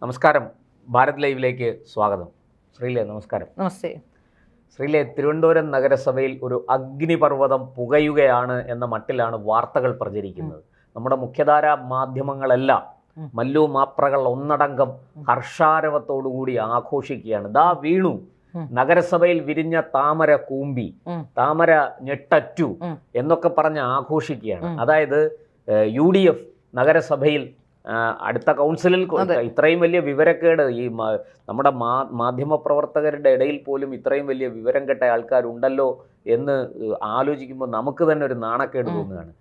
നമസ്കാരം. ഭാരത് ലൈവിലേക്ക് സ്വാഗതം. ശ്രീലേ, നമസ്കാരം. നമസ്തേ. ശ്രീലേ, തിരുവനന്തപുരം നഗരസഭയിൽ ഒരു അഗ്നിപർവ്വതം പുകയുകയാണ് എന്ന മട്ടിലാണ് വാർത്തകൾ പ്രചരിക്കുന്നത്. നമ്മുടെ മുഖ്യധാരാ മാധ്യമങ്ങളെല്ലാം മല്ലു മാപ്രകൾ ഒന്നടങ്കം ഹർഷാരവത്തോടുകൂടി ആഘോഷിക്കുകയാണ്. ദാ വീണു, നഗരസഭയിൽ വിരിഞ്ഞ താമര കൂമ്പി, താമര ഞെട്ടറ്റു എന്നൊക്കെ പറഞ്ഞ് ആഘോഷിക്കുകയാണ്. അതായത് UDF നഗരസഭയിൽ അടുത്ത കൗൺസിലിൽ ഇത്രയും വലിയ വിവരക്കേട് ഈ നമ്മുടെ മാധ്യമപ്രവർത്തകരുടെ ഇടയിൽ പോലും ഇത്രയും വലിയ വിവരം കെട്ട ആൾക്കാരുണ്ടല്ലോ എന്ന് ആലോചിക്കുമ്പോൾ നമുക്ക് തന്നെ ഒരു നാണക്കേട് തോന്നുകയാണ്.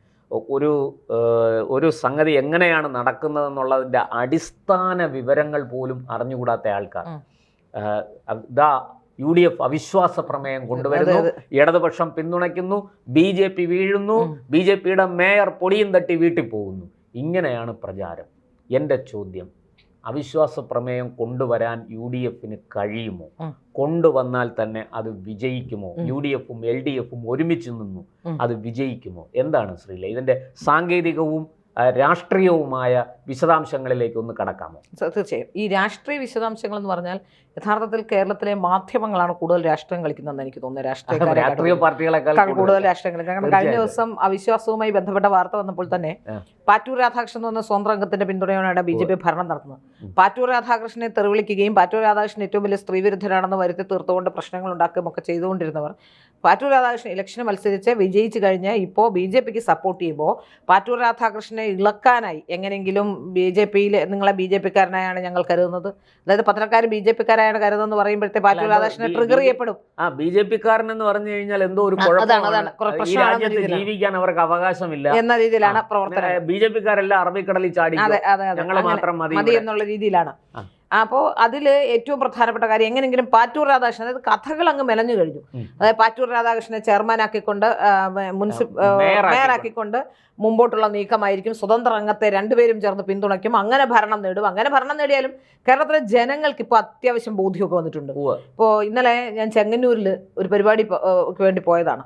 ഒരു സംഗതി എങ്ങനെയാണ് നടക്കുന്നതെന്നുള്ളതിൻ്റെ അടിസ്ഥാന വിവരങ്ങൾ പോലും അറിഞ്ഞുകൂടാത്ത ആൾക്കാർ UDF അവിശ്വാസ പ്രമേയം കൊണ്ടുവരുന്നു, ഇടതുപക്ഷം പിന്തുണയ്ക്കുന്നു, BJP വീഴുന്നു, BJPയുടെ മേയർ പൊടിയും തട്ടി വീട്ടിൽ പോകുന്നു. ഇങ്ങനെയാണ് പ്രചാരം. എൻ്റെ ചോദ്യം, അവിശ്വാസ പ്രമേയം കൊണ്ടുവരാൻ UDFന് കഴിയുമോ? കൊണ്ടുവന്നാൽ തന്നെ അത് വിജയിക്കുമോ? UDFും LDFും ഒരുമിച്ച് നിന്നു, അത് വിജയിക്കുമോ? എന്താണ് ശ്രീല ഇതിൻ്റെ സാങ്കേതികവും രാഷ്ട്രീയവുമായ വിശദാംശങ്ങളിലേക്ക് ഒന്ന് കടക്കാമോ? തീർച്ചയായും. ഈ രാഷ്ട്രീയ വിശദാംശങ്ങൾ എന്ന് പറഞ്ഞാൽ യഥാർത്ഥത്തിൽ കേരളത്തിലെ മാധ്യമങ്ങളാണ് കൂടുതൽ രാഷ്ട്രീയം കളിക്കുന്നതെന്ന് എനിക്ക് തോന്നുന്നത്. രാഷ്ട്രീയ പാർട്ടികളെക്കാൾ കൂടുതൽ രാഷ്ട്രീയം കളിക്കുന്നത്. കാരണം കഴിഞ്ഞ ദിവസം അവിശ്വാസവുമായി ബന്ധപ്പെട്ട വാർത്ത വന്നപ്പോൾ തന്നെ പാറ്റൂർ രാധാകൃഷ്ണൻ എന്ന സ്വന്തം അംഗത്തിന്റെ പിന്തുണയോടെയാണ് BJP ഭരണം നടത്തുന്നത്. പാറ്റൂർ രാധാകൃഷ്ണനെ തെറിവിളിക്കുകയും പാറ്റൂർ രാധാകൃഷ്ണൻ ഏറ്റവും വലിയ സ്ത്രീവിരുദ്ധരാണെന്ന് വരുത്തി തീർത്തുകൊണ്ട് പ്രശ്നങ്ങൾ ഉണ്ടാക്കുകയും ഒക്കെ ചെയ്തുകൊണ്ടിരുന്നവർ പാറ്റൂർ രാധാകൃഷ്ണൻ ഇലക്ഷന് മത്സരിച്ച് വിജയിച്ചു കഴിഞ്ഞ് ഇപ്പോൾ BJPക്ക് സപ്പോർട്ട് ചെയ്യുമ്പോൾ പാറ്റൂർ രാധാകൃഷ്ണനെ ഇളക്കാനായി എങ്ങനെയെങ്കിലും BJPയിൽ നിങ്ങളെ BJPക്കാരനായാണ് ഞങ്ങൾ കരുതുന്നത്, അതായത് പത്രക്കാർ BJPക്കാരായാണ് കരുതുന്നത് പറയുമ്പോഴത്തെ പാറ്റൂർ രാധാകൃഷ്ണനെ ട്രിഗർ ചെയ്യപ്പെടും. BJPക്കാരൻ എന്ന് പറഞ്ഞു കഴിഞ്ഞാൽ എന്തോ ഒരു ജീവിക്കാൻ അവർക്ക് അവകാശമില്ല എന്ന രീതിയിലാണ് പ്രവർത്തനം. BJPക്കാരെല്ലാം അറബിക്കടലിൽ ചാടി ഞങ്ങൾ മാത്രം മതി എന്നുള്ള രീതിയിലാണ്. അപ്പോൾ അതിൽ ഏറ്റവും പ്രധാനപ്പെട്ട കാര്യം എങ്ങനെയെങ്കിലും പാറ്റൂർ രാധാകൃഷ്ണൻ, അതായത് കഥകൾ അങ്ങ് മെനഞ്ഞു കഴിഞ്ഞു. അതായത് പാറ്റൂർ രാധാകൃഷ്ണനെ ചെയർമാനാക്കിക്കൊണ്ട് മേയറാക്കിക്കൊണ്ട് മുമ്പോട്ടുള്ള നീക്കമായിരിക്കും. സ്വതന്ത്ര അംഗത്തെ രണ്ടുപേരും ചേർന്ന് പിന്തുണയ്ക്കും. അങ്ങനെ ഭരണം നേടും. അങ്ങനെ ഭരണം നേടിയാലും കേരളത്തിലെ ജനങ്ങൾക്ക് ഇപ്പോൾ അത്യാവശ്യം ബോധ്യമൊക്കെ വന്നിട്ടുണ്ട്. ഇപ്പോൾ ഇന്നലെ ഞാൻ ചെങ്ങന്നൂരിൽ ഒരു പരിപാടിക്ക് വേണ്ടി പോയതാണ്.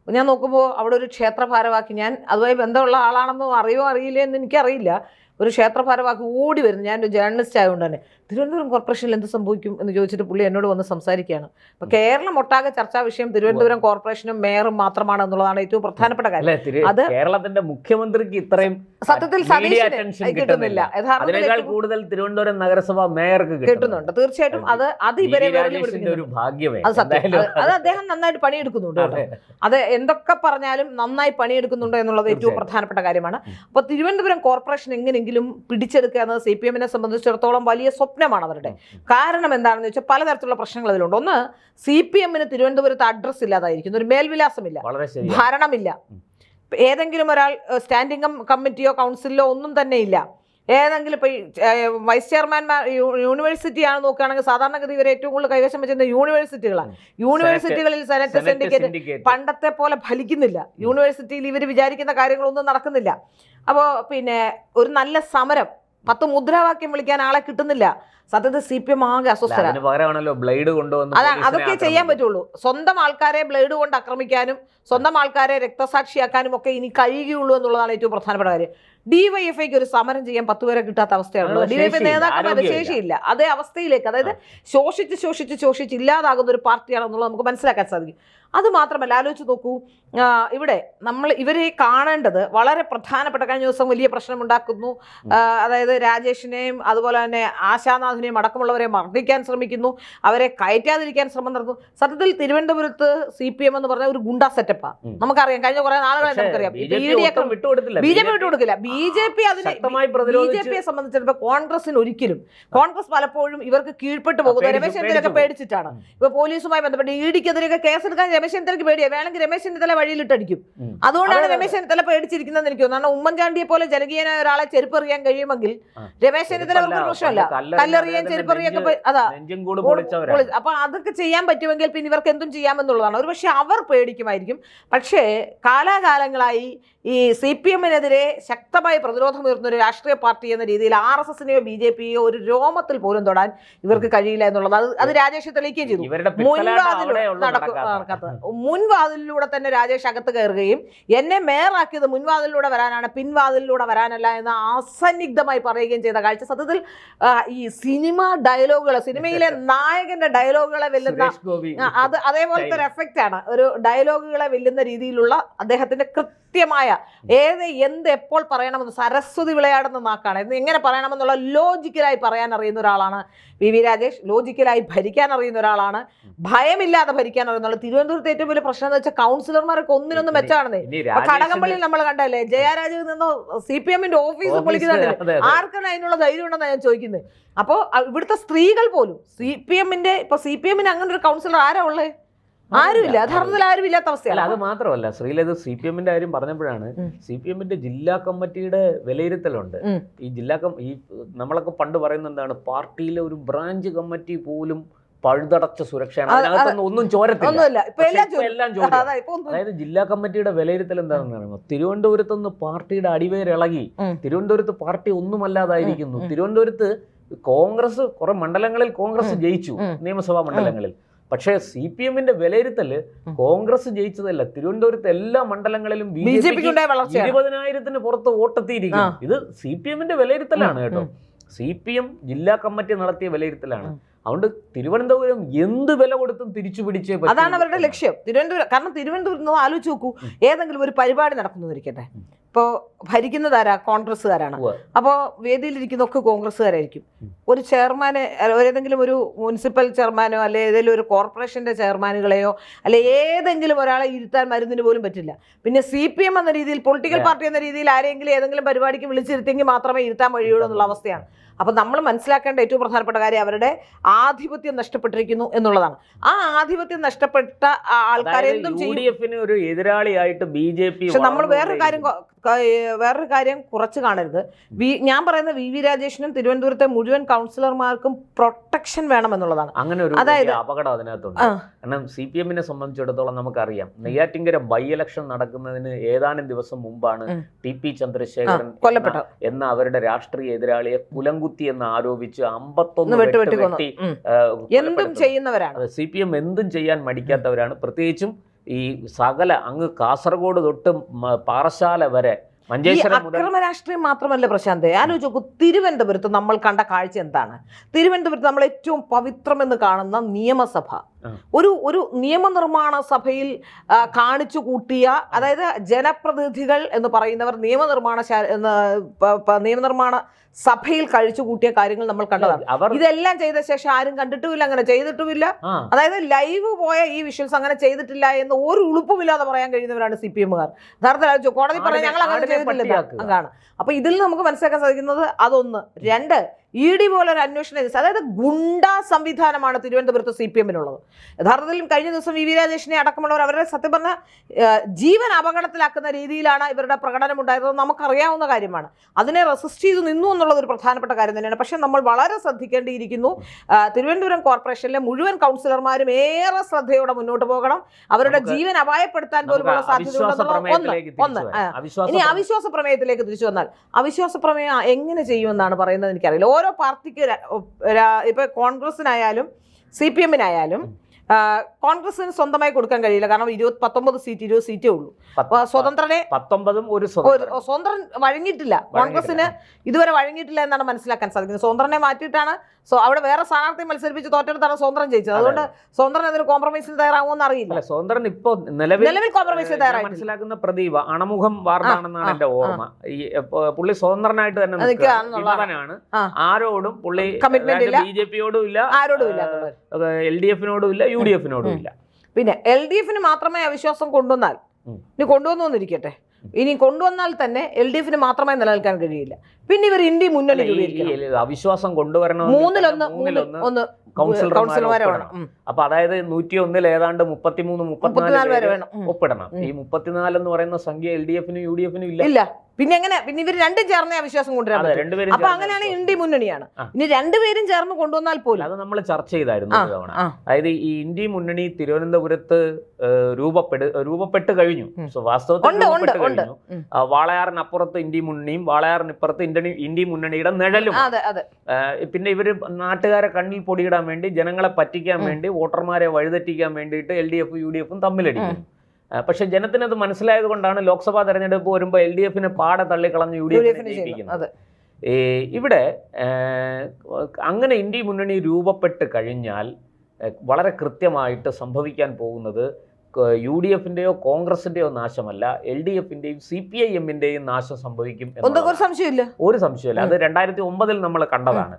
ഞാൻ നോക്കുമ്പോൾ അവിടെ ഒരു ക്ഷേത്ര ഭാരവാക്കി, ഞാൻ അതുമായി ബന്ധമുള്ള ആളാണെന്നോ അറിയോ അറിയില്ലേ എന്ന് എനിക്കറിയില്ല, ഒരു ക്ഷേത്ര ഭാരവാക്കി ഓടി വരുന്നു. ഞാനൊരു ജേർണലിസ്റ്റ് ആയതുകൊണ്ട് തന്നെ തിരുവനന്തപുരം കോർപ്പറേഷനിൽ എന്ത് സംഭവിക്കും എന്ന് ചോദിച്ചിട്ട് പുള്ളി എന്നോട് വന്ന് സംസാരിക്കുകയാണ്. അപ്പോൾ കേരളം ഒട്ടാകെ ചർച്ചാ വിഷയം തിരുവനന്തപുരം കോർപ്പറേഷനും മേയറും മാത്രമാണ് എന്നുള്ളതാണ് ഏറ്റവും പ്രധാനപ്പെട്ട കാര്യം. അത് കേരളത്തിന്റെ മുഖ്യമന്ത്രിക്ക് ഇത്രയും സത്യത്തിൽ കിട്ടുന്നില്ല. യഥാർത്ഥത്തിൽ കൂടുതൽ തിരുവനന്തപുരം നഗരസഭ മേയർക്ക് കിട്ടുന്നുണ്ട്. തീർച്ചയായിട്ടും അത് ഇവരെ അത് അദ്ദേഹം നന്നായിട്ട് പണിയെടുക്കുന്നുണ്ട്. അത് എന്തൊക്കെ പറഞ്ഞാലും നന്നായി പണിയെടുക്കുന്നുണ്ട് എന്നുള്ളത് ഏറ്റവും പ്രധാനപ്പെട്ട കാര്യമാണ്. അപ്പോൾ തിരുവനന്തപുരം കോർപ്പറേഷൻ എങ്ങനെയെങ്കിലും പിടിച്ചെടുക്കുക എന്നത് CPM സംബന്ധിച്ചിടത്തോളം വലിയ സ്വപ്നമാണ് അവരുടെ. കാരണം എന്താണെന്ന് വെച്ചാൽ പലതരത്തിലുള്ള പ്രശ്നങ്ങൾ അതിലുണ്ട്. ഒന്ന്, CPMന് തിരുവനന്തപുരത്ത് അഡ്രസ് ഇല്ലാതായിരിക്കുന്നു, ഒരു മേൽവിലാസമില്ല, ഭരണമില്ല. ഏതെങ്കിലും ഒരാൾ സ്റ്റാൻഡിംഗ് കമ്മിറ്റിയോ കൗൺസിലോ ഒന്നും തന്നെ ഇല്ല. ഏതെങ്കിലും ഇപ്പോൾ വൈസ് ചെയർമാൻമാർ യൂണിവേഴ്സിറ്റിയാണ് നോക്കുകയാണെങ്കിൽ സാധാരണഗതി ഇവർ ഏറ്റവും കൂടുതൽ കൈവശം വെച്ചിരുന്ന യൂണിവേഴ്സിറ്റികളാണ്. യൂണിവേഴ്സിറ്റികളിൽ സെനറ്റ് സിൻഡിക്കേറ്റ് പണ്ടത്തെ പോലെ ഫലിക്കുന്നില്ല. യൂണിവേഴ്സിറ്റിയിൽ ഇവർ വിചാരിക്കുന്ന കാര്യങ്ങളൊന്നും നടക്കുന്നില്ല. അപ്പോൾ പിന്നെ ഒരു നല്ല സമരം, 10 മുദ്രാവാക്യം വിളിക്കാൻ ആളെ കിട്ടുന്നില്ല. സത്യത്തിൽ CPM ആകെ അസ്വസ്ഥരാണ്. അതാണ്, അതൊക്കെ ചെയ്യാൻ പറ്റുള്ളൂ. സ്വന്തം ആൾക്കാരെ ബ്ലേഡ് കൊണ്ട് ആക്രമിക്കാനും സ്വന്തം ആൾക്കാരെ രക്തസാക്ഷിയാക്കാനും ഒക്കെ ഇനി കഴിയുകയുള്ളൂ എന്നുള്ളതാണ് ഏറ്റവും പ്രധാനപ്പെട്ട കാര്യം. DYFIക്ക് ഒരു സമരം ചെയ്യാൻ 10 പേരെ കിട്ടാത്ത അവസ്ഥയാണുള്ളത്. DYFI നേതാക്കന്മാരുടെ ശേഷിയില്ല. അതേ അവസ്ഥയിലേക്ക്, അതായത് ശോഷിച്ച് ഇല്ലാതാകുന്ന ഒരു പാർട്ടിയാണെന്നുള്ളത് നമുക്ക് മനസ്സിലാക്കാൻ സാധിക്കും. അതുമാത്രമല്ല, ആലോചിച്ച് നോക്കൂ, ഇവിടെ ഇവരെ കാണേണ്ടത് വളരെ പ്രധാനപ്പെട്ട. കഴിഞ്ഞ ദിവസം വലിയ പ്രശ്നമുണ്ടാക്കുന്നു. അതായത് രാജേഷിനെയും അതുപോലെ തന്നെ ആശാനാഥിനെയും അടക്കമുള്ളവരെ മർദ്ദിക്കാൻ ശ്രമിക്കുന്നു, അവരെ കയറ്റാതിരിക്കാൻ ശ്രമം നടത്തുന്നു. സത്യത്തിൽ തിരുവനന്തപുരത്ത് CPM എന്ന് പറഞ്ഞ ഒരു ഗുണ്ടാ സെറ്റപ്പാണ്. നമുക്കറിയാം, കഴിഞ്ഞ കുറെ നാളുകളായി നമുക്കറിയാം. BJP വിട്ടുകൊടുക്കില്ല. BJPയെ സംബന്ധിച്ചിടത്തോളം കോൺഗ്രസിന് ഒരിക്കലും, കോൺഗ്രസ് പലപ്പോഴും ഇവർക്ക് കീഴ്പ്പെട്ട് പോകുന്നത് രമേശ് ചെന്നിത്തലയൊക്കെ പേടിച്ചിട്ടാണ്. ഇപ്പൊ പോലീസുമായി ബന്ധപ്പെട്ട് EDക്കെതിരെയൊക്കെ കേസെടുക്കാൻ രമേശ് ചെന്നിത്തലയ്ക്ക് പേടിയാണ്. വേണമെങ്കിൽ രമേശ് ചെന്നിത്തല വഴിയിലിട്ടടിക്കും. അതുകൊണ്ടാണ് രമേശ് ചെന്നിത്തല പേടിച്ചിരിക്കുന്നതെന്ന് എനിക്ക് തോന്നുന്നു. ഉമ്മൻചാണ്ടിയെ പോലെ ജനകീയനായ ഒരാളെ ചെരുപ്പെറിയാൻ കഴിയുമെങ്കിൽ രമേശ് ചെന്നിത്തല അവർക്ക് പ്രശ്നമല്ല. കല്ലെറിയാൻ ചെരുപ്പെറിയൊക്കെ അതാ. അപ്പൊ അതൊക്കെ ചെയ്യാൻ പറ്റുമെങ്കിൽ പിന്നെ ഇവർക്ക് എന്തും ചെയ്യാമെന്നുള്ളതാണ്. ഒരു പക്ഷെ അവർ പേടിക്കുമായിരിക്കും. പക്ഷേ കാലാകാലങ്ങളായി ഈ CPMനെതിരെ ശക്തമായ ശക്തമായി പ്രതിരോധമുയർന്ന ഒരു രാഷ്ട്രീയ പാർട്ടി എന്ന രീതിയിൽ RSSനെയോ BJPയോ ഒരു രോമത്തിൽ പോലും തൊടാൻ ഇവർക്ക് കഴിയില്ല എന്നുള്ളത് അത് രാജേഷ് തെളിയിക്കുകയും ചെയ്തു. മുൻവാതിലൂടെ തന്നെ രാജേഷ് അകത്ത് കയറുകയും എന്നെ മേയറാക്കിയത് മുൻവാതിലൂടെ വരാനാണ്, പിൻവാതിലൂടെ വരാനല്ല എന്ന് അസന്നിഗ്ധമായി പറയുകയും ചെയ്ത കാഴ്ച സത്യത്തിൽ ഈ സിനിമ ഡയലോഗുകൾ, സിനിമയിലെ നായകന്റെ ഡയലോഗുകളെ വെല്ലുന്ന അതേപോലത്തെ ഒരു എഫക്റ്റ് ആണ്. ഒരു ഡയലോഗുകളെ വെല്ലുന്ന രീതിയിലുള്ള അദ്ദേഹത്തിന്റെ കൃത്യമായ എന്ത് എപ്പോൾ പറയണമെന്ന്, സരസ്വതി വിളയാടുന്ന നാക്കാണ്, എങ്ങനെ പറയണമെന്നുള്ള ലോജിക്കലായി പറയാൻ അറിയുന്ന ഒരാളാണ് VV രാജേഷ്. ലോജിക്കലായി ഭരിക്കാൻ അറിയുന്ന ഒരാളാണ്, ഭയമില്ലാതെ ഭരിക്കാൻ അറിയുന്ന. തിരുവനന്തപുരത്ത് ഏറ്റവും വലിയ പ്രശ്നം എന്ന് വെച്ചാൽ കൗൺസിലർമാരൊക്കെ ഒന്നിനൊന്നും മെച്ചാണെന്നേ. കടകംപള്ളിയിൽ നമ്മൾ കണ്ടല്ലേ, ജയരാജയിൽ നിന്ന് CPMന്റെ ഓഫീസ് പൊളിക്കുന്നുണ്ട്. ആർക്കാണ് അതിനുള്ള ധൈര്യം ഉണ്ടെന്നാണ് ഞാൻ ചോദിക്കുന്നത്. അപ്പോൾ ഇവിടുത്തെ സ്ത്രീകൾ പോലും CPMന്റെ CPMന് അങ്ങനെ ഒരു കൗൺസിലർ ആരാ ഉള്ളത്? ആരുമില്ല. യഥാർത്ഥത്തിൽ ആരും ഇല്ലാത്ത അവസ്ഥയാണ്. അത് മാത്രമല്ല, ശ്രീലത് CPMന്റെ കാര്യം പറഞ്ഞപ്പോഴാണ് CPMന്റെ ജില്ലാ കമ്മിറ്റിയുടെ വിലയിരുത്തലുണ്ട്. ഈ നമ്മളൊക്കെ പണ്ട് പറയുന്ന എന്താണ്, പാർട്ടിയിലെ ഒരു ബ്രാഞ്ച് കമ്മിറ്റി പോലും പഴുതടച്ച സുരക്ഷയാണ്, അതിനകത്തൊന്നും ഒന്നും ചോരത്തില്ല. എല്ലാം ചോര. അതായത് ജില്ലാ കമ്മിറ്റിയുടെ വിലയിരുത്തൽ എന്താണെന്ന് പറയുമ്പോൾ, തിരുവനന്തപുരത്തുനിന്ന് പാർട്ടിയുടെ അടിവേരിളകി, തിരുവനന്തപുരത്ത് പാർട്ടി ഒന്നുമല്ലാതായിരിക്കുന്നു. തിരുവനന്തപുരത്ത് കോൺഗ്രസ് കുറെ മണ്ഡലങ്ങളിൽ കോൺഗ്രസ് ജയിച്ചു, നിയമസഭാ മണ്ഡലങ്ങളിൽ. പക്ഷേ CPMന്റെ വിലയിരുത്തല് കോൺഗ്രസ് ജയിച്ചതല്ല, തിരുവനന്തപുരത്ത് എല്ലാ മണ്ഡലങ്ങളിലും BJP 20,000-ന് പുറത്ത് വോട്ടെത്തിയിരിക്കും. ഇത് CPMന്റെ വിലയിരുത്തലാണ് കേട്ടോ. CPM ജില്ലാ കമ്മിറ്റി നടത്തിയ വിലയിരുത്തലാണ്. അതുകൊണ്ട് തിരുവനന്തപുരം എന്ത് വില കൊടുത്തും തിരിച്ചു പിടിച്ചേ പറ്റും. അതാണ് അവരുടെ ലക്ഷ്യം. കാരണം തിരുവനന്തപുരത്ത് ആലോചിച്ച് നോക്കൂ, ഏതെങ്കിലും ഒരു പരിപാടി നടക്കുന്നു ഇരിക്കട്ടെ, ഇപ്പോൾ ഭരിക്കുന്നതാരാ? കോൺഗ്രസ്സുകാരാണ്. അപ്പോൾ വേദിയിലിരിക്കുന്നതൊക്കെ കോൺഗ്രസ്സുകാരായിരിക്കും. ഒരു ചെയർമാന്, ഏതെങ്കിലും ഒരു മുനിസിപ്പൽ ചെയർമാനോ അല്ലെ ഏതെങ്കിലും ഒരു കോർപ്പറേഷന്റെ ചെയർമാനുകളെയോ അല്ലെ ഏതെങ്കിലും ഒരാളെ ഇരുത്താൻ മരുന്നിന് പോലും പറ്റില്ല. പിന്നെ CPM എന്ന രീതിയിൽ, പൊളിറ്റിക്കൽ പാർട്ടി എന്ന രീതിയിൽ ആരെങ്കിലും ഏതെങ്കിലും പരിപാടിക്ക് വിളിച്ചിരുത്തെങ്കിൽ മാത്രമേ ഇരുത്താൻ കഴിയുള്ളൂ എന്നുള്ള അവസ്ഥയാണ്. അപ്പം നമ്മൾ മനസ്സിലാക്കേണ്ട ഏറ്റവും പ്രധാനപ്പെട്ട കാര്യം അവരുടെ ആധിപത്യം നഷ്ടപ്പെട്ടിരിക്കുന്നു എന്നുള്ളതാണ്. ആ ആധിപത്യം നഷ്ടപ്പെട്ട ആൾക്കാരെ എന്തും ചെയ്യും. ഒരു എതിരാളിയായിട്ട് BJP. പക്ഷെ നമ്മൾ വേറൊരു കാര്യം കുറച്ച് കാണരുത്. ഞാൻ പറയുന്ന VV രാജേഷിനും തിരുവനന്തപുരത്തെ മുഴുവൻ കൗൺസിലർമാർക്കും പ്രൊട്ടക്ഷൻ വേണമെന്നുള്ളതാണ്. അങ്ങനെ ഒരു അപകടം അതിനകത്തുണ്ട്. കാരണം CPMനെ സംബന്ധിച്ചിടത്തോളം നമുക്കറിയാം, നെയ്യാറ്റിൻകര ബൈ ഇലക്ഷൻ നടക്കുന്നതിന് ഏതാനും ദിവസം മുമ്പാണ് TP ചന്ദ്രശേഖരൻ എന്ന അവരുടെ രാഷ്ട്രീയ എതിരാളിയെ കുലംകുത്തി എന്ന് ആരോപിച്ച് 51 വെട്ടി എന്തും ചെയ്യുന്നവരാണ്. CPM എന്തും ചെയ്യാൻ മടിക്കാത്തവരാണ്. പ്രത്യേകിച്ചും ഈ സകല അങ്ങ് കാസർഗോഡ് തൊട്ട് പാറശാല വരെ, മഞ്ചേശ്വരം മുതൽ. അക്രമ രാഷ്ട്രീയം മാത്രമല്ല പ്രശാന്ത്, ആലോചിച്ച് നോക്കൂ, തിരുവനന്തപുരത്ത് നമ്മൾ കണ്ട കാഴ്ച എന്താണ്? തിരുവനന്തപുരത്ത് നമ്മൾ ഏറ്റവും പവിത്രമെന്ന് കാണുന്ന നിയമസഭ, ഒരു നിയമനിർമ്മാണ സഭയിൽ കാണിച്ചു കൂട്ടിയ, അതായത് ജനപ്രതിനിധികൾ എന്ന് പറയുന്നവർ നിയമനിർമ്മാണ സഭയിൽ കഴിച്ചു കൂട്ടിയ കാര്യങ്ങൾ നമ്മൾ കണ്ടതാണ്. ഇതെല്ലാം ചെയ്ത ശേഷം ആരും കണ്ടിട്ടുമില്ല, അങ്ങനെ ചെയ്തിട്ടുമില്ല. അതായത് ലൈവ് പോയ ഈ വിഷ്വൽസ് അങ്ങനെ ചെയ്തിട്ടില്ല എന്ന് ഒരു ഉളുപ്പുമില്ലാതെ പറയാൻ കഴിയുന്നവരാണ് CPMകാർ. യഥാർത്ഥത്തിൽ കോടതി പറഞ്ഞാൽ ഞങ്ങൾ അങ്ങനെ ചെയ്തിട്ടില്ല അങ്ങാണ്. അപ്പൊ ഇതിൽ നമുക്ക് മനസ്സിലാക്കാൻ സാധിക്കുന്നത് അതൊന്ന്. രണ്ട്, ED പോലെ ഒരു അന്വേഷണ ഏജൻസി, അതായത് ഗുണ്ടാ സംവിധാനമാണ് തിരുവനന്തപുരത്ത് CPMനുള്ളത്. യഥാർത്ഥത്തിൽ കഴിഞ്ഞ ദിവസം VV രാജേഷിനെ അടക്കമുള്ളവർ അവരുടെ സത്യം പറഞ്ഞ ജീവൻ അപകടത്തിലാക്കുന്ന രീതിയിലാണ് ഇവരുടെ പ്രകടനം ഉണ്ടായത്. നമുക്കറിയാവുന്ന കാര്യമാണ്. അതിനെ റെസിസ്റ്റ് ചെയ്ത് നിന്നു എന്നുള്ളത് ഒരു പ്രധാനപ്പെട്ട കാര്യം തന്നെയാണ്. പക്ഷെ നമ്മൾ വളരെ ശ്രദ്ധിക്കേണ്ടിയിരിക്കുന്നു. തിരുവനന്തപുരം കോർപ്പറേഷനിലെ മുഴുവൻ കൗൺസിലർമാരും ഏറെ ശ്രദ്ധയോടെ മുന്നോട്ട് പോകണം. അവരുടെ ജീവൻ അപായപ്പെടുത്താൻ പോലുമുള്ള സാധ്യതയുണ്ടെന്നുള്ള ഇനി അവിശ്വാസ പ്രമേയത്തിലേക്ക് തിരിച്ചു വന്നാൽ, അവിശ്വാസ പ്രമേയം എങ്ങനെ ചെയ്യുമെന്നാണ് പറയുന്നത് എനിക്കറിയില്ല. ഓരോ പാർട്ടിക്ക്, ഇപ്പൊ കോൺഗ്രസിനായാലും CPMനായാലും കോൺഗ്രസിന് സ്വന്തമായി കൊടുക്കാൻ കഴിയില്ല. കാരണം 19 സീറ്റേ ഉള്ളൂ. സ്വതന്ത്രനെ 19 സ്വതന്ത്രൻ വഴങ്ങിയിട്ടില്ല, കോൺഗ്രസിന് ഇതുവരെ വഴങ്ങിയിട്ടില്ല എന്നാണ് മനസ്സിലാക്കാൻ സാധിക്കുന്നത്. സ്വതന്ത്രനെ മാറ്റിയിട്ടാണ് അവിടെ വേറെ സ്ഥാനാർത്ഥി മത്സരിപ്പിച്ച് തോറ്റെടുത്താണ് സ്വതന്ത്രൻ ജയിച്ചത്. അതുകൊണ്ട് സ്വതന്ത്രൻ അതിന് കോംപ്രമൈസിന് തയ്യാറാവുമെന്ന് അറിയില്ല. സ്വതന്ത്രൻ ഇപ്പോ നിലവിൽ കോംപ്രമൈസിന് തയ്യാറായി മനസ്സിലാക്കുന്ന പ്രദീപ അണമുഖം വാർഡാണെന്നാണ് എന്റെ ഓർമ്മ. പുള്ളി സ്വതന്ത്രനായിട്ട് തന്നെ നിൽക്കുകയാണ്. ആരോടും പുള്ളി കമ്മിറ്റ്മെന്റ് ഇല്ല, BJPയോടും ഇല്ല, ആരോടും ഇല്ല, LDFനോടും ഇല്ല, UDFനോടും ഇല്ല. പിന്നെ LDFന് മാത്രമേ അവിശ്വാസം കൊണ്ടുവന്നാൽ, ഇനി കൊണ്ടുവന്നിരിക്കട്ടെ, ഇനി കൊണ്ടുവന്നാൽ തന്നെ LDFന് മാത്രമായി നിലനിൽക്കാൻ കഴിയില്ല. പിന്നെ ഇവർ ഇന്ത്യ മുന്നണി അവിശ്വാസം കൊണ്ടുവരണം മൂന്നിലൊന്ന് കൗൺസിലർമാരെ അപ്പൊ അതായത് 101 ഏതാണ്ട് 33-34 പേര് ഒപ്പിടണം. ഈ 34 എന്ന് പറയുന്ന സംഖ്യ LDF-നും UDF-നും ഇല്ല. പിന്നെ എങ്ങനെ പിന്നെ ഇവർ രണ്ടും ചേർന്ന വിശ്വാസം കൊണ്ടുവരാൻ? അപ്പൊ അങ്ങനെയാണ് ഇന്ത്യ മുന്നണിയാണ്. ഇനി രണ്ടുപേരും ചേർന്ന് കൊണ്ടുവന്നാൽ പോലും അത് നമ്മൾ ചർച്ച ചെയ്തായിരുന്നു തവണ. അതായത് ഈ ഇന്ത്യ മുന്നണി തിരുവനന്തപുരത്ത് രൂപപ്പെട്ട് കഴിഞ്ഞു. വാസ്തവത്തിൽ കഴിഞ്ഞു. വാളയാറിനപ്പുറത്ത് ഇന്ത്യ മുന്നണിയും വാളയാറിനിപ്പുറത്ത് ഇന്ത്യ മുന്നണിയുടെ നിഴലും. പിന്നെ ഇവര് നാട്ടുകാരെ കണ്ണിൽ പൊടിയിടാൻ വേണ്ടി, ജനങ്ങളെ പറ്റിക്കാൻ വേണ്ടി, വോട്ടർമാരെ വഴിതെറ്റിക്കാൻ വേണ്ടിയിട്ട് LDF UDF തമ്മിലടിക്കുന്നു. പക്ഷെ ജനത്തിനത് മനസ്സിലായത് കൊണ്ടാണ് ലോക്സഭാ തെരഞ്ഞെടുപ്പ് വരുമ്പോൾ LDF-നെ പാടെ തള്ളിക്കളഞ്ഞ് UDF-നെ ജയിപ്പിക്കുന്നത്. ഇവിടെ അങ്ങനെ ഇന്ത്യ മുന്നണി രൂപപ്പെട്ട് കഴിഞ്ഞാൽ വളരെ കൃത്യമായിട്ട് സംഭവിക്കാൻ പോകുന്നത് UDF-ന്റെയോ കോൺഗ്രസിന്റെയോ നാശമല്ല, LDF-ന്റെയും CPIM-ന്റെയും നാശം സംഭവിക്കും. ഒരു സംശയമില്ല. അത് 2009 നമ്മൾ കണ്ടതാണ്.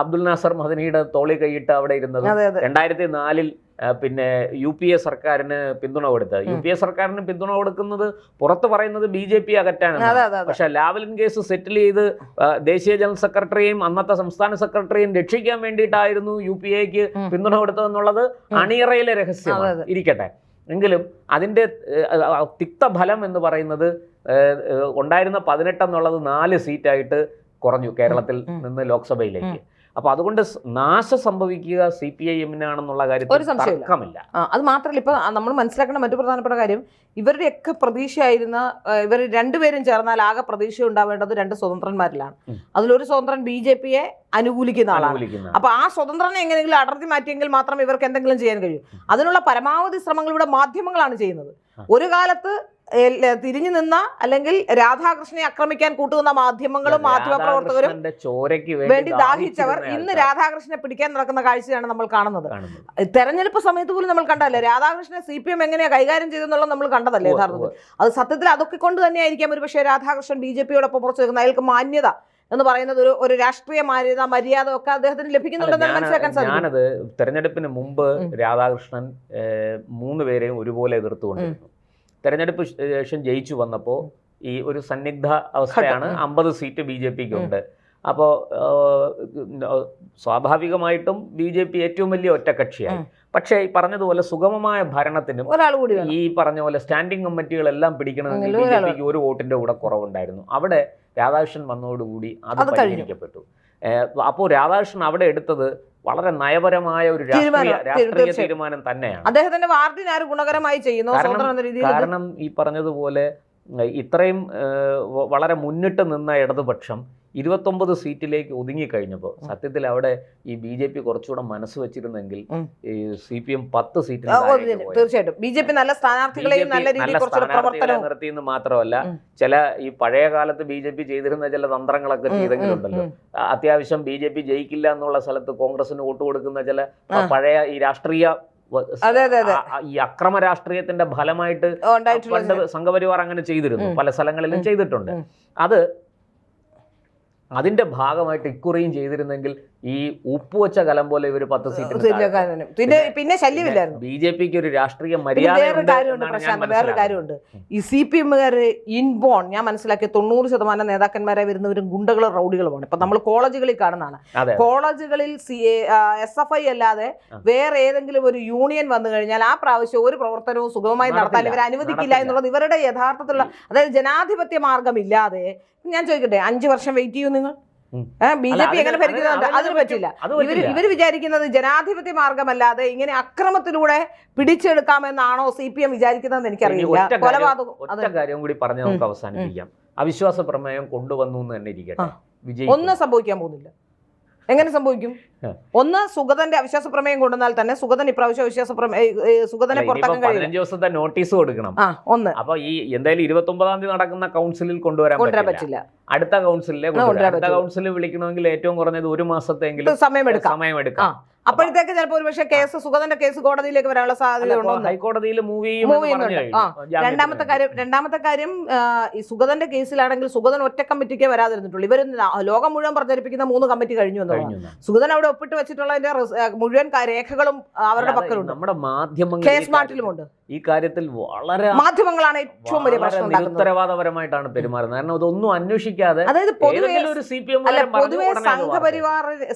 അബ്ദുൽ നാസർ മദനിയുടെ തോളി കൈയിട്ട് അവിടെ ഇരുന്നത്. 2004 പിന്നെ UPA സർക്കാരിന് പിന്തുണ കൊടുത്തത്. UPA സർക്കാരിന് പിന്തുണ കൊടുക്കുന്നത് പുറത്ത് പറയുന്നത് BJP അകറ്റാനാണ്. പക്ഷെ ലാവ്ലിൻ കേസ് സെറ്റിൽ ചെയ്ത് ദേശീയ ജനറൽ സെക്രട്ടറിയും അന്നത്തെ സംസ്ഥാന സെക്രട്ടറിയും രക്ഷിക്കാൻ വേണ്ടിയിട്ടായിരുന്നു UPAക്ക് പിന്തുണ കൊടുത്തതെന്നുള്ളത് അണിയറയിലെ രഹസ്യമാണ്. ഇരിക്കട്ടെ. എങ്കിലും അതിൻ്റെ തിക്തഫലം എന്ന് പറയുന്നത് ഉണ്ടായിരുന്ന 18 എന്നുള്ളത് 4 സീറ്റായിട്ട് കുറഞ്ഞു കേരളത്തിൽ നിന്ന് ലോക്സഭയിലേക്ക്. അപ്പൊ അതുകൊണ്ട് നാശം സംഭവിക്കുക CPIM-നാണെന്നുള്ള കാര്യത്തിൽ തർക്കമില്ല. അത് മാത്രമല്ല, ഇപ്പൊ നമ്മൾ മനസ്സിലാക്കേണ്ട മറ്റു പ്രധാനപ്പെട്ട കാര്യം, ഇവരുടെയൊക്കെ പ്രതീക്ഷയായിരുന്ന ഇവർ രണ്ടുപേരും ചേർന്നാൽ ആകെ പ്രതീക്ഷ ഉണ്ടാവേണ്ടത് 2 സ്വതന്ത്രന്മാരിലാണ്. അതിലൊരു സ്വതന്ത്രൻ BJP-യെ അനുകൂലിക്കുന്ന ആളാണ്. അപ്പൊ ആ സ്വതന്ത്രനെ എങ്ങനെയെങ്കിലും അടർത്തി മാറ്റിയെങ്കിൽ മാത്രം ഇവർക്ക് എന്തെങ്കിലും ചെയ്യാൻ കഴിയും. അതിനുള്ള പരമാവധി ശ്രമങ്ങൾ ഇവിടെ മാധ്യമങ്ങളാണ് ചെയ്യുന്നത്. ഒരു കാലത്ത് തിരിഞ്ഞു നിന്ന അല്ലെങ്കിൽ രാധാകൃഷ്ണനെ ആക്രമിക്കാൻ കൂട്ടുന്ന മാധ്യമങ്ങളും മാധ്യമപ്രവർത്തകരും വേണ്ടി ദാഹിച്ചവർ ഇന്ന് രാധാകൃഷ്ണനെ പിടിക്കാൻ നടക്കുന്ന കാഴ്ചയാണ് നമ്മൾ കാണുന്നത്. തെരഞ്ഞെടുപ്പ് സമയത്ത് പോലും നമ്മൾ കണ്ടല്ലേ രാധാകൃഷ്ണനെ CPM എങ്ങനെയാ കൈകാര്യം ചെയ്തെന്നുള്ളത് നമ്മൾ കണ്ടതല്ലേ യഥാർത്ഥത്തിൽ. അത് സത്യത്തിൽ അതൊക്കെ കൊണ്ട് തന്നെയായിരിക്കാം ഒരു പക്ഷേ രാധാകൃഷ്ണൻ BJP-യോടൊപ്പം പുറത്തു നിൽക്കുന്നത്. അയാൾക്ക് മാന്യത എന്ന് പറയുന്നത് ഒരു രാഷ്ട്രീയ മര്യാദ ഒക്കെ അദ്ദേഹത്തിന് ലഭിക്കുന്നുണ്ടെന്ന് മനസ്സിലാക്കാൻ സാധിക്കും. ഞാനത് തെരഞ്ഞെടുപ്പിന് മുമ്പ് രാധാകൃഷ്ണൻ 3 പേരെയും ഒരുപോലെ എതിർത്തുകൊണ്ടിരുന്നു. തെരഞ്ഞെടുപ്പ് ശേഷം ജയിച്ചു വന്നപ്പോൾ ഈ ഒരു സന്നിഗ്ധ അവസ്ഥയാണ്. 50 സീറ്റ് BJP-ക്ക് ഉണ്ട്. അപ്പോൾ സ്വാഭാവികമായിട്ടും BJP ഏറ്റവും വലിയ ഒറ്റക്കക്ഷിയായി. പക്ഷേ ഈ പറഞ്ഞതുപോലെ സുഗമമായ ഭരണത്തിനും ഈ പറഞ്ഞ പോലെ സ്റ്റാൻഡിംഗ് കമ്മിറ്റികളെല്ലാം പിടിക്കണമെങ്കിൽ BJP-ക്ക് 1 വോട്ടിന്റെ കൂടെ കുറവുണ്ടായിരുന്നു. അവിടെ രാധാകൃഷ്ണൻ വന്നതോടുകൂടി അത് പരിഹരിക്കപ്പെട്ടു. അപ്പോൾ രാധാകൃഷ്ണൻ അവിടെ എടുത്തത് വളരെ നയപരമായ ഒരു രാഷ്ട്രീയ തീരുമാനം തന്നെയാണ്. അദ്ദേഹത്തിന്റെ വാർഡിന് ആര് ഗുണകരമായി ചെയ്യുന്നു. കാരണം ഈ പറഞ്ഞതുപോലെ ഇത്രയും വളരെ മുന്നിട്ട് നിന്ന ഇടതുപക്ഷം 29 സീറ്റിലേക്ക് ഒതുങ്ങിക്കഴിഞ്ഞപ്പോൾ സത്യത്തിൽ അവിടെ ഈ BJP കുറച്ചുകൂടെ മനസ്സ് വെച്ചിരുന്നെങ്കിൽ ഈ CPM 10 സീറ്റിൽ തീർച്ചയായിട്ടും BJP നല്ല സ്ഥാനാർത്ഥികളെയും നല്ല രീതിയിൽ നിർത്തിയെന്ന് മാത്രമല്ല, ചില ഈ പഴയ കാലത്ത് BJP ചെയ്തിരുന്ന ചില തന്ത്രങ്ങളൊക്കെ ചെയ്തെങ്കിലുണ്ടല്ലോ. അത്യാവശ്യം BJP ജയിക്കില്ല എന്നുള്ള സ്ഥലത്ത് കോൺഗ്രസിന് വോട്ട് കൊടുക്കുന്ന ചില പഴയ ഈ രാഷ്ട്രീയ ഈ അക്രമ രാഷ്ട്രീയത്തിന്റെ ഫലമായിട്ട് പണ്ട് സംഘപരിവാർ അങ്ങനെ ചെയ്തിരുന്നു, പല സ്ഥലങ്ങളിലും ചെയ്തിട്ടുണ്ട്. അതിന്റെ ഭാഗമായിട്ട് ഇക്കുറിയും ചെയ്തിരുന്നെങ്കിൽ ഈ ഉപ്പുവച്ച കലം പോലെ ഇവർ 10 സീറ്റ് പിന്നെ ശല്യമില്ലായിരുന്നു. BJP-ക്ക് ഒരു രാഷ്ട്രീയ മര്യാദ. വേറൊരു കാര്യമുണ്ട്, ഈ CPM-കാര് ഇൻബോൺ ഞാൻ മനസ്സിലാക്കിയ 90% നേതാക്കന്മാരെ വരുന്നവരും ഗുണ്ടകളും റൗഡികളുമാണ്. ഇപ്പൊ നമ്മൾ കോളേജുകളിൽ കാണുന്നതാണ്. കോളേജുകളിൽ SFI അല്ലാതെ വേറെ ഏതെങ്കിലും ഒരു യൂണിയൻ വന്നു കഴിഞ്ഞാൽ ആ പ്രാവശ്യം ഒരു പ്രവർത്തനവും സുഗമമായി നടത്താൻ ഇവരെ അനുവദിക്കില്ല എന്നുള്ളത് ഇവരുടെ യഥാർത്ഥത്തിലുള്ള, അതായത് ജനാധിപത്യ മാർഗമില്ലാതെ. ഞാൻ ചോദിക്കട്ടെ, 5 വർഷം വെയിറ്റ് ചെയ്യൂ നിങ്ങൾ? BJP എങ്ങനെ ഭരിക്കുന്നുണ്ട്? അതിന് പറ്റില്ല. ഇവര് വിചാരിക്കുന്നത് ജനാധിപത്യ മാർഗമല്ലാതെ ഇങ്ങനെ അക്രമത്തിലൂടെ പിടിച്ചെടുക്കാമെന്നാണോ CPM വിചാരിക്കുന്നതെന്ന് എനിക്കറിയില്ല. ഒറ്റ കാര്യം കൂടി പറഞ്ഞ് നമുക്ക് അവസാനിപ്പിക്കാം. അവിശ്വാസ പ്രമേയം കൊണ്ടുവന്നു എന്ന് തന്നെ ഇരിക്കട്ടെ, ഒന്നും സംഭവിക്കാൻ പോകുന്നില്ല. എങ്ങനെ സംഭവിക്കും? ഒന്ന്, സുഗതന്റെ അവിശ്വാസ പ്രമേയം കൊണ്ടുവന്നാൽ തന്നെ സുഗതൻ ഇപ്രാവശ്യം സുഗതനെ പുറത്താക്കാൻ കഴിയും. 15 ദിവസത്തെ നോട്ടീസ് കൊടുക്കണം. ഒന്ന്, അപ്പൊ ഈ എന്തായാലും 29-ാം തീയതി നടക്കുന്ന കൗൺസിലിൽ കൊണ്ടുവരാൻ പറ്റില്ല. അടുത്ത കൗൺസിലിലെ അടുത്ത കൗൺസിലിൽ വിളിക്കണമെങ്കിൽ ഏറ്റവും കുറഞ്ഞത് 1 മാസത്തെങ്കിലും സമയമെടുക്കാം. അപ്പോഴത്തേക്ക് ചിലപ്പോൾ ഒരുപക്ഷെ കേസ് സുഗതന്റെ കേസ് കോടതിയിലേക്ക് വരാനുള്ള സാധ്യതയുണ്ടോ? ഹൈക്കോടതിയിൽ മൂവ് രണ്ടാമത്തെ കാര്യം ഈ സുഗതന്റെ കേസിലാണെങ്കിൽ സുഗതൻ ഒറ്റ കമ്മിറ്റിക്ക് വരാതിരുന്നിട്ടുള്ളൂ. ഇവർ ലോകം മുഴുവൻ പ്രചരിപ്പിക്കുന്ന 3 കമ്മിറ്റി കഴിഞ്ഞു എന്നുള്ളതാണ്. സുഗതൻ അവിടെ ഒപ്പിട്ട് വെച്ചിട്ടുള്ളതിന്റെ മുഴുവൻ രേഖകളും അവരുടെ പക്കലുണ്ട്. നമ്മുടെ മാധ്യമങ്ങൾ കേസ് മാർട്ടിലുമുണ്ട്. ഈ കാര്യത്തിൽ വളരെ മാധ്യമങ്ങളാണ് ഏറ്റവും വലിയ പ്രശ്നം. നിരുത്തരവാദപരമായിട്ടാണ് പെരുമാറുന്നത്. കാരണം ഇതൊന്നും അന്വേഷിക്കാതെ, അതായത് പൊതുവെ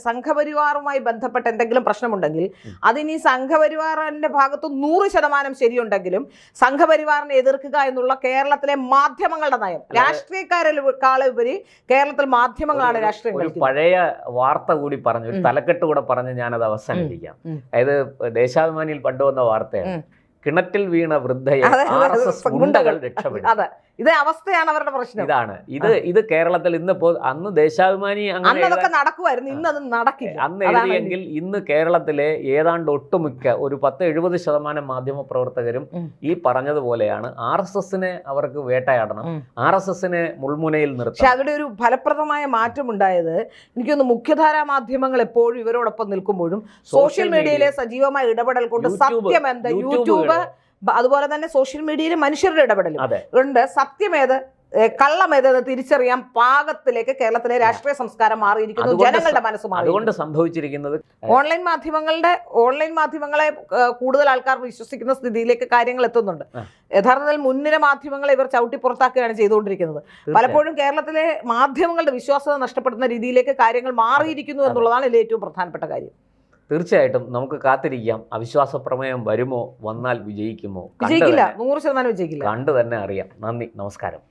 സംഘപരിവാറുമായി ബന്ധപ്പെട്ട എന്തെങ്കിലും പ്രശ്നമുണ്ടെങ്കിൽ അതിനി സംഘപരിവാറിന്റെ ഭാഗത്ത് 100% ശരിയുണ്ടെങ്കിലും സംഘപരിവാറിനെ എതിർക്കുക എന്നുള്ള കേരളത്തിലെ മാധ്യമങ്ങളുടെ നയം, രാഷ്ട്രീയക്കാരെക്കാളുപരി കേരളത്തിൽ മാധ്യമങ്ങളാണ് രാഷ്ട്രീയം. ഒരു പഴയ വാർത്ത കൂടി പറഞ്ഞു, ഒരു തലക്കെട്ട് കൂടെ പറഞ്ഞ് ഞാനത് അവസാനിപ്പിക്കാം. അതായത് ദേശാഭിമാനിയിൽ പണ്ടുവന്ന വാർത്തയാണ്, കിണറ്റിൽ വീണ വൃദ്ധയെ RSS ഗുണ്ടകൾ രക്ഷപ്പെടും. ഇത് അവസ്ഥയാണ് അവരുടെ പ്രശ്നം. ഇതാണ് ഇത് കേരളത്തിൽ ഇന്നിപ്പോ, അന്ന് ദേശാഭിമാനി അന്നതൊക്കെ നടക്കുമായിരുന്നു, ഇന്ന് അത് നടക്കില്ല. അന്ന് എഴുതിയെങ്കിൽ ഇന്ന് കേരളത്തിലെ ഏതാണ്ട് ഒട്ടുമിക്ക ഒരു 10-70% മാധ്യമ പ്രവർത്തകരും ഈ പറഞ്ഞതുപോലെയാണ്. RSSനെ അവർക്ക് വേട്ടയാടണം, RSSനെ മുൾമുനയിൽ നിർത്തണം. പക്ഷെ അവിടെ ഒരു ഫലപ്രദമായ മാറ്റം ഉണ്ടായത് എനിക്കൊന്ന് മുഖ്യധാരാ മാധ്യമങ്ങൾ എപ്പോഴും ഇവരോടൊപ്പം നിൽക്കുമ്പോഴും സോഷ്യൽ മീഡിയയിലെ സജീവമായ ഇടപെടൽ കൊണ്ട് സത്യം എന്താ, യൂട്യൂബ് അതുപോലെ തന്നെ സോഷ്യൽ മീഡിയയിലെ മനുഷ്യരുടെ ഇടപെടലും ഉണ്ട്, സത്യമേത് കള്ളമേതെന്ന് തിരിച്ചറിയാൻ പാകത്തിലേക്ക് കേരളത്തിലെ രാഷ്ട്രീയ സംസ്കാരം മാറിയിരിക്കുന്നു, ജനങ്ങളുടെ മനസ്സ് മാറി. അതുകൊണ്ട് സംഭവിച്ചിരിക്കുന്നത് ഓൺലൈൻ മാധ്യമങ്ങളെ കൂടുതൽ ആൾക്കാർ വിശ്വസിക്കുന്ന സ്ഥിതിയിലേക്ക് കാര്യങ്ങൾ എത്തുന്നുണ്ട്. യഥാർത്ഥത്തിൽ മുൻനിര മാധ്യമങ്ങളെ ഇവർ ചവിട്ടി പുറത്താക്കുകയാണ് ചെയ്തുകൊണ്ടിരിക്കുന്നത്. പലപ്പോഴും കേരളത്തിലെ മാധ്യമങ്ങളുടെ വിശ്വാസ്യത നഷ്ടപ്പെടുന്ന രീതിയിലേക്ക് കാര്യങ്ങൾ മാറിയിരിക്കുന്നു എന്നുള്ളതാണ് ഇതിൽ ഏറ്റവും പ്രധാനപ്പെട്ട കാര്യം. തീർച്ചയായിട്ടും നമുക്ക് കാത്തിരിക്കാം. അവിശ്വാസ പ്രമേയം വരുമോ, വന്നാൽ വിജയിക്കുമോ? വിജയിക്കില്ല, 100% വിജയിക്കില്ല. കണ്ടു തന്നെ അറിയാം. നന്ദി, നമസ്കാരം.